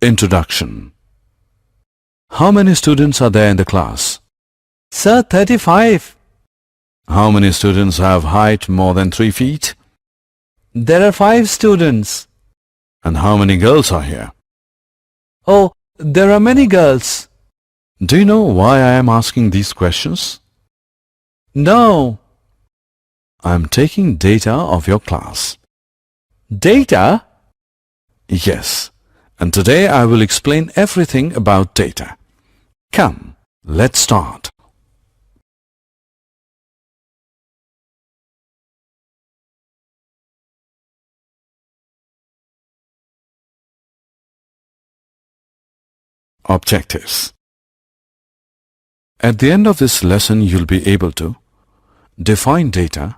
Introduction. How many students are there in the class? Sir, 35. How many students have height more than 3 feet? There are 5 students. And how many girls are here? Oh, there are many girls. Do you know why I am asking these questions? No. I am taking data of your class. Data? Yes, and today I will explain everything about data. Come, let's start. Objectives. At the end of this lesson, you'll be able to define data,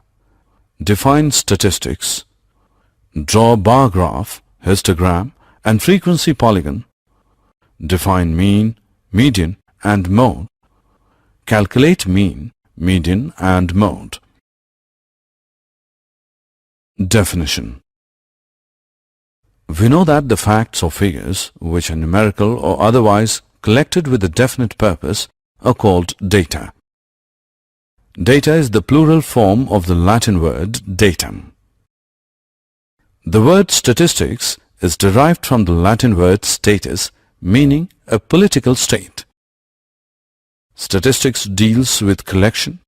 define statistics, draw bar graph, histogram, and frequency polygon, define mean, median, and mode, calculate mean, median, and mode. Definition. We know that the facts or figures, which are numerical or otherwise collected with a definite purpose, are called data. Data is the plural form of the Latin word datum. The word statistics is derived from the Latin word status, meaning a political state. Statistics deals with collection,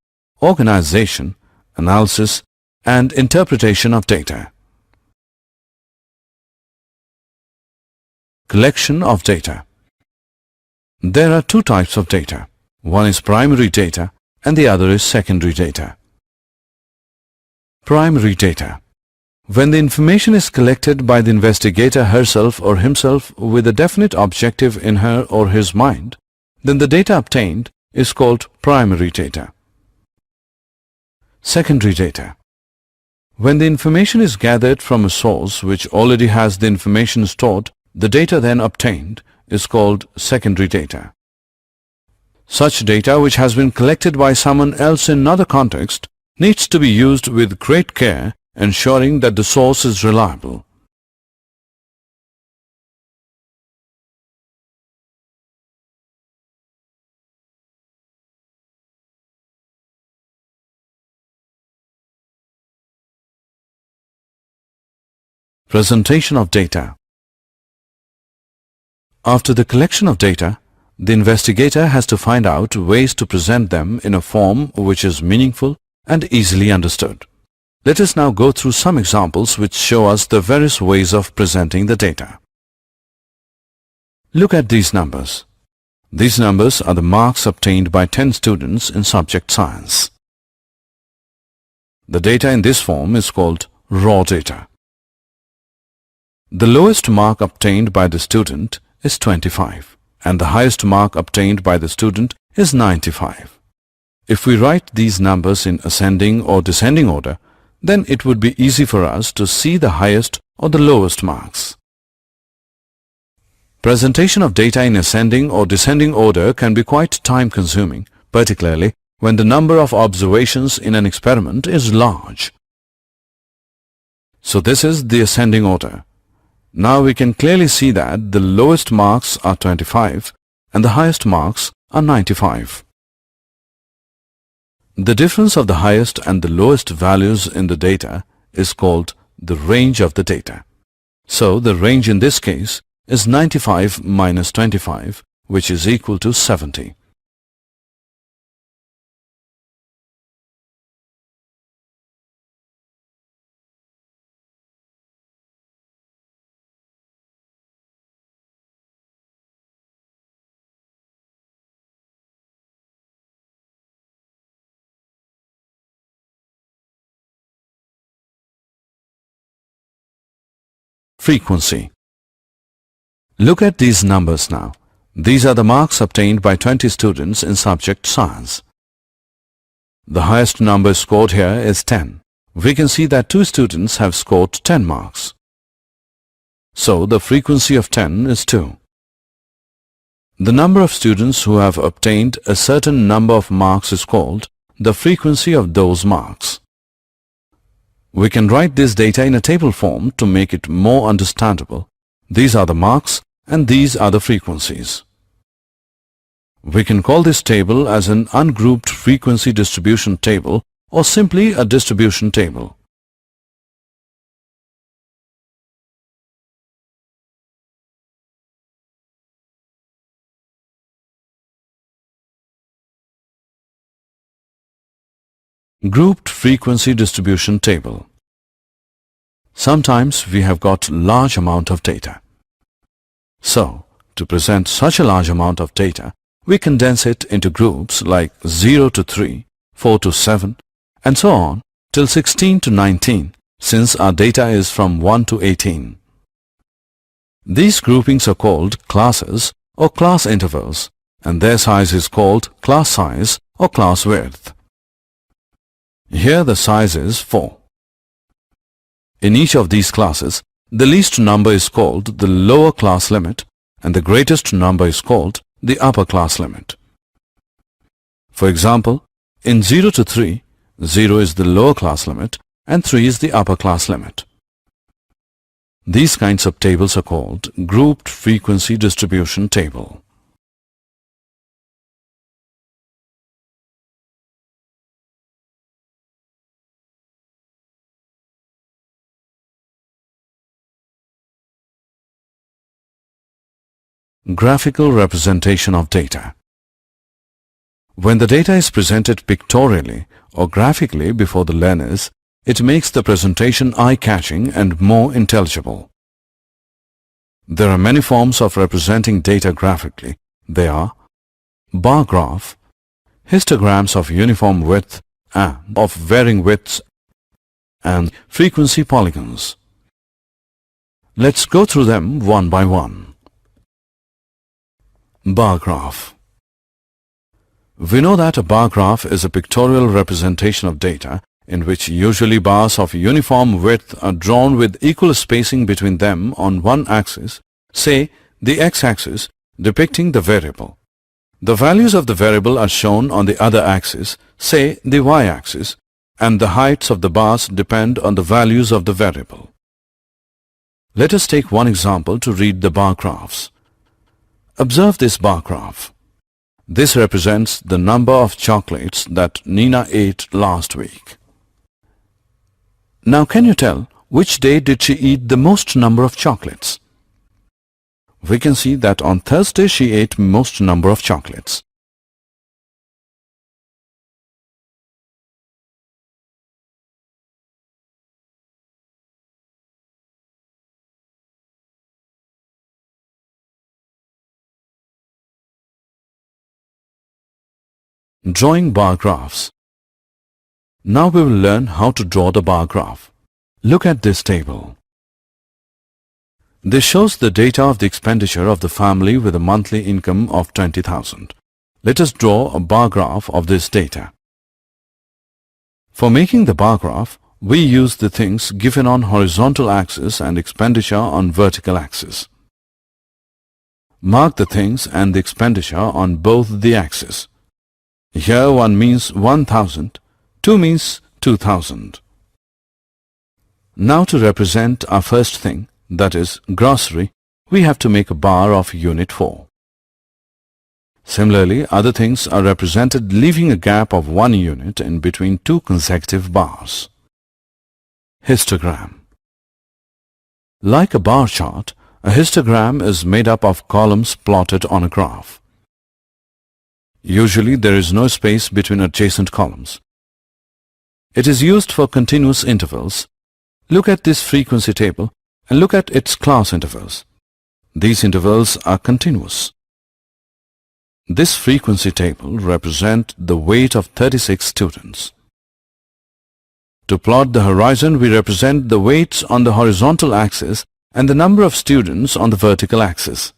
organization, analysis, and interpretation of data. Collection of data. There are 2 types of data. One is primary data and the other is secondary data. Primary data. When the information is collected by the investigator herself or himself with a definite objective in her or his mind, then the data obtained is called primary data. Secondary data. When the information is gathered from a source which already has the information stored, the data then obtained is called secondary data. Such data which has been collected by someone else in another context needs to be used with great care, ensuring that the source is reliable. Presentation of data. After the collection of data, the investigator has to find out ways to present them in a form which is meaningful and easily understood. Let us now go through some examples which show us the various ways of presenting the data. Look at these numbers. These numbers are the marks obtained by 10 students in subject science. The data in this form is called raw data. The lowest mark obtained by the student is 25 and the highest mark obtained by the student is 95. If we write these numbers in ascending or descending order, then it would be easy for us to see the highest or the lowest marks. Presentation of data in ascending or descending order can be quite time-consuming, particularly when the number of observations in an experiment is large. So this is the ascending order. Now we can clearly see that the lowest marks are 25 and the highest marks are 95. The difference of the highest and the lowest values in the data is called the range of the data. So the range in this case is 95 minus 25, which is equal to 70. Frequency. Look at these numbers now. These are the marks obtained by 20 students in subject science. The highest number scored here is 10. We can see that 2 students have scored 10 marks. So the frequency of 10 is 2. The number of students who have obtained a certain number of marks is called the frequency of those marks. We can write this data in a table form to make it more understandable. These are the marks and these are the frequencies. We can call this table as an ungrouped frequency distribution table or simply a distribution table. Grouped frequency distribution table. Sometimes we have got large amount of data. So, to present such a large amount of data, we condense it into groups like 0 to 3, 4 to 7, and so on till 16 to 19, since our data is from 1 to 18. These groupings are called classes or class intervals, and their size is called class size or class width. Here the size is 4. In each of these classes, the least number is called the lower class limit and the greatest number is called the upper class limit. For example, in 0 to 3, 0 is the lower class limit and 3 is the upper class limit. These kinds of tables are called grouped frequency distribution table. Graphical representation of data. When the data is presented pictorially or graphically before the learners, it makes the presentation eye-catching and more intelligible. There are many forms of representing data graphically. They are bar graph, histograms of uniform width and of varying widths, and frequency polygons. Let's go through them one by one. Bar graph. We know that a bar graph is a pictorial representation of data in which usually bars of uniform width are drawn with equal spacing between them on one axis, say the x-axis, depicting the variable. The values of the variable are shown on the other axis, say the y-axis, and the heights of the bars depend on the values of the variable. Let us take one example to read the bar graphs. Observe this bar graph. This represents the number of chocolates that Nina ate last week. Now can you tell which day did she eat the most number of chocolates? We can see that on Thursday she ate most number of chocolates. Drawing bar graphs. Now we will learn how to draw the bar graph. Look at this table. This shows the data of the expenditure of the family with a monthly income of 20,000. Let us draw a bar graph of this data. For making the bar graph, we use the things given on horizontal axis and expenditure on vertical axis. Mark the things and the expenditure on both the axes. Here 1 means 1,000, 2 means 2,000. Now to represent our first thing, that is grocery, we have to make a bar of unit 4. Similarly, other things are represented leaving a gap of 1 unit in between 2 consecutive bars. Histogram. Like a bar chart, a histogram is made up of columns plotted on a graph. Usually there is no space between adjacent columns. It is used for continuous intervals. Look at this frequency table and look at its class intervals. These intervals are continuous. This frequency table represents the weight of 36 students. To plot the horizon, we represent the weights on the horizontal axis and the number of students on the vertical axis.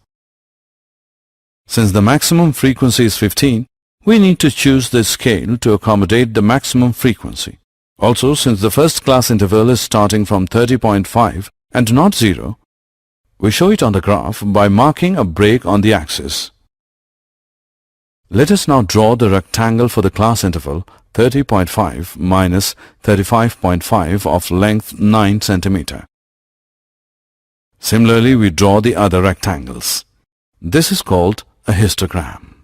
Since the maximum frequency is 15, we need to choose the scale to accommodate the maximum frequency. Also, since the first class interval is starting from 30.5 and not 0, we show it on the graph by marking a break on the axis. Let us now draw the rectangle for the class interval 30.5 minus 35.5 of length 9 cm. Similarly, we draw the other rectangles. This is called a histogram.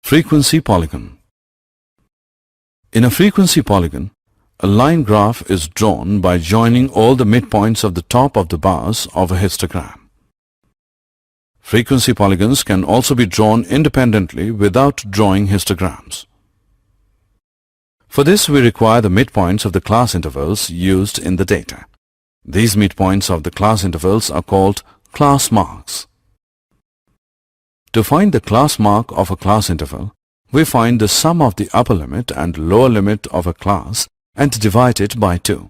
Frequency polygon. In a frequency polygon, a line graph is drawn by joining all the midpoints of the top of the bars of a histogram. Frequency polygons can also be drawn independently without drawing histograms. For this, we require the midpoints of the class intervals used in the data. These midpoints of the class intervals are called class marks. To find the class mark of a class interval, we find the sum of the upper limit and lower limit of a class and divide it by 2.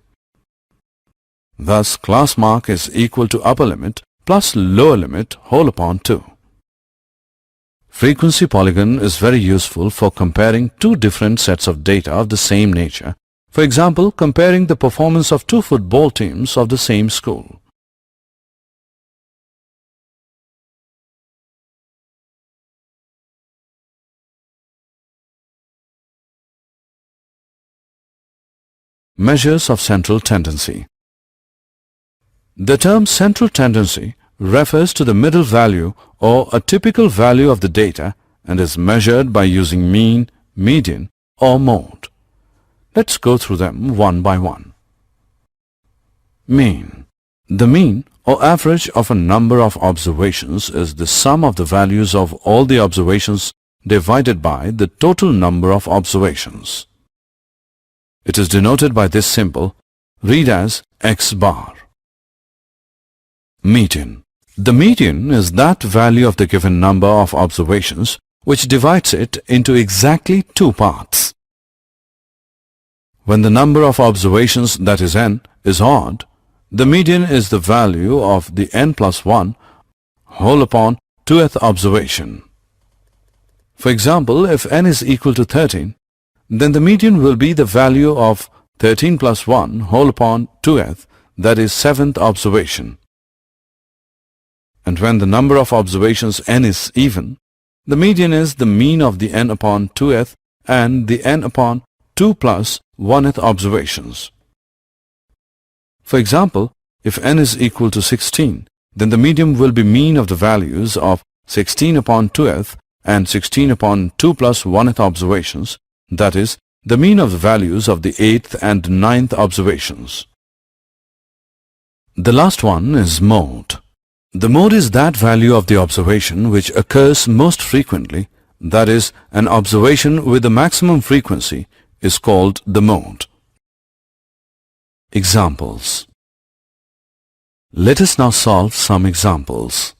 Thus, class mark is equal to upper limit plus lower limit whole upon 2. Frequency polygon is very useful for comparing two different sets of data of the same nature. For example, comparing the performance of two football teams of the same school. Measures of central tendency. The term central tendency refers to the middle value or a typical value of the data and is measured by using mean, median or mode. Let's go through them one by one. Mean. The mean or average of a number of observations is the sum of the values of all the observations divided by the total number of observations. It is denoted by this symbol, read as X bar. Median. The median is that value of the given number of observations which divides it into exactly two parts. When the number of observations, that is n, is odd, the median is the value of the n plus 1 whole upon 2th observation. For example, if n is equal to 13, then the median will be the value of 13 plus 1 whole upon 2th, that is 7th observation. And when the number of observations n is even, the median is the mean of the n upon 2th and the n upon 2 plus 1th observations. For example, if n is equal to 16, then the median will be mean of the values of 16 upon 2th and 16 upon 2 plus 1th observations, that is, the mean of the values of the 8th and 9th observations. The last one is mode. The mode is that value of the observation which occurs most frequently, that is, an observation with the maximum frequency is called the mode. Examples. Let us now solve some examples.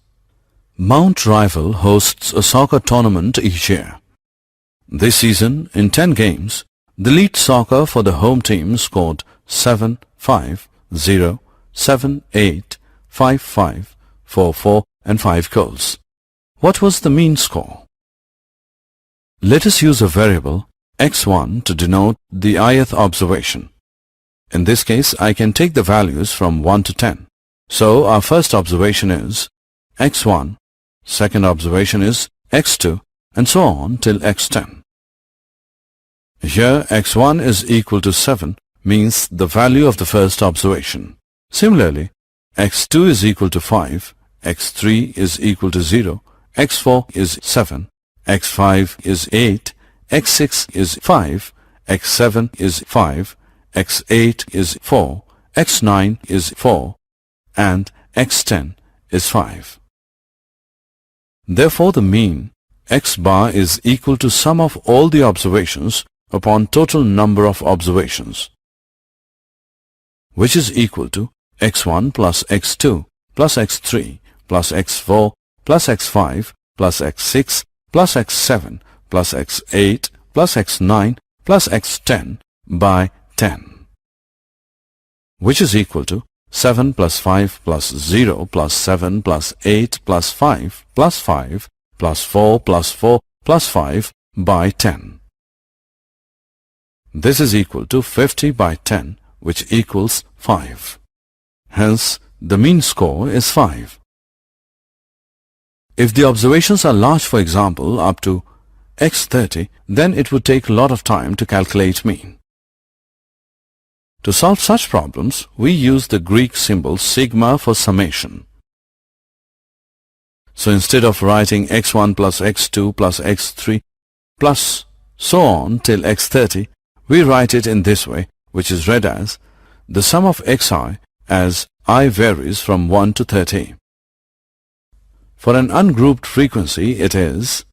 Mount Rival hosts a soccer tournament each year. This season, in 10 games, the lead soccer for the home team scored 7, 5, 0, 7, 8, 5, 5, 4, 4 and 5 goals. What was the mean score? Let us use a variable x1 to denote the ith observation. In this case, I can take the values from 1 to 10. So our first observation is x1, second observation is x2, and so on till x10. Here x1 is equal to 7 means the value of the first observation. Similarly, x2 is equal to 5, x3 is equal to 0, x4 is 7, x5 is 8, x6 is 5, x7 is 5, x8 is 4, x9 is 4, and x10 is 5. Therefore, the mean x bar is equal to sum of all the observations upon total number of observations, which is equal to x1 plus x2 plus x3 plus x4 plus x5 plus x6 plus x7 plus x8 plus x9 plus x10 by 10, which is equal to 7 plus 5 plus 0 plus 7 plus 8 plus 5 plus 5 plus 4 plus 4 plus 5 by 10. This is equal to 50 by 10, which equals 5. Hence, the mean score is 5. If the observations are large, for example, up to x30, then it would take a lot of time to calculate mean. To solve such problems, we use the Greek symbol sigma for summation. So instead of writing x1 plus x2 plus x3 plus so on till x30, we write it in this way, which is read as the sum of xi as I varies from 1 to 30. For an ungrouped frequency, it is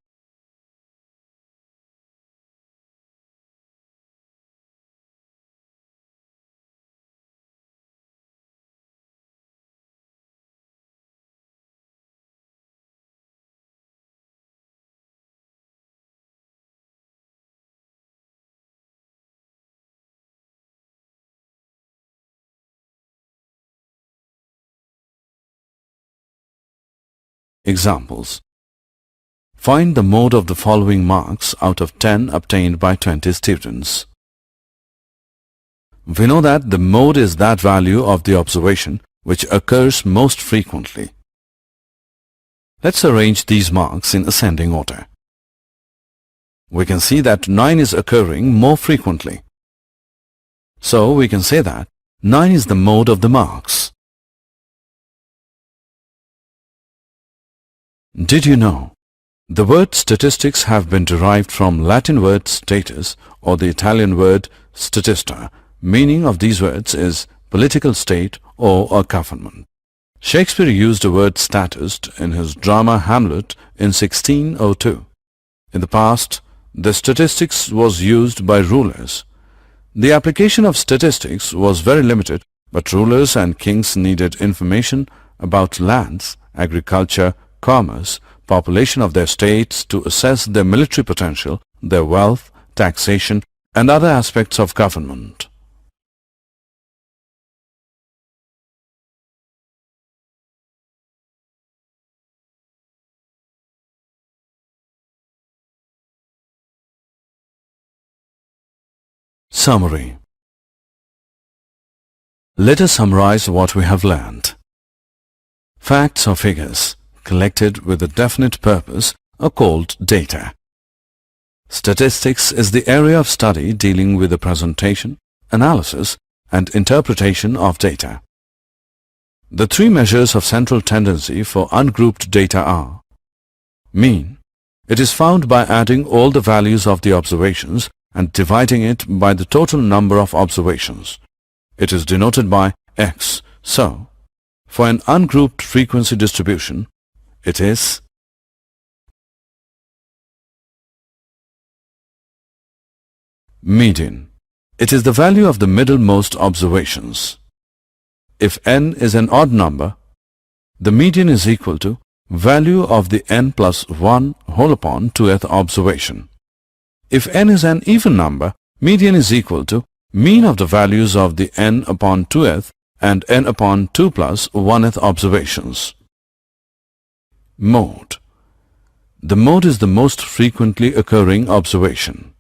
examples. Find the mode of the following marks out of 10 obtained by 20 students. We know that the mode is that value of the observation which occurs most frequently. Let's arrange these marks in ascending order. We can see that 9 is occurring more frequently. So we can say that 9 is the mode of the marks. Did you know? The word statistics have been derived from Latin word status or the Italian word statista. Meaning of these words is political state or a government. Shakespeare used the word statist in his drama Hamlet in 1602. In the past, the statistics was used by rulers. The application of statistics was very limited, but rulers and kings needed information about lands, agriculture, commerce, population of their states to assess their military potential, their wealth, taxation, and other aspects of government. Summary. Let us summarize what we have learned. Facts or figures collected with a definite purpose are called data. Statistics is the area of study dealing with the presentation, analysis, and interpretation of data. The three measures of central tendency for ungrouped data are: mean. It is found by adding all the values of the observations and dividing it by the total number of observations. It is denoted by x. So, for an ungrouped frequency distribution, it is median. It is the value of the middlemost observations. If n is an odd number, the median is equal to value of the n plus 1 whole upon 2th observation. If n is an even number, median is equal to mean of the values of the n upon 2th and n upon 2 plus 1th observations. Mode. The mode is the most frequently occurring observation.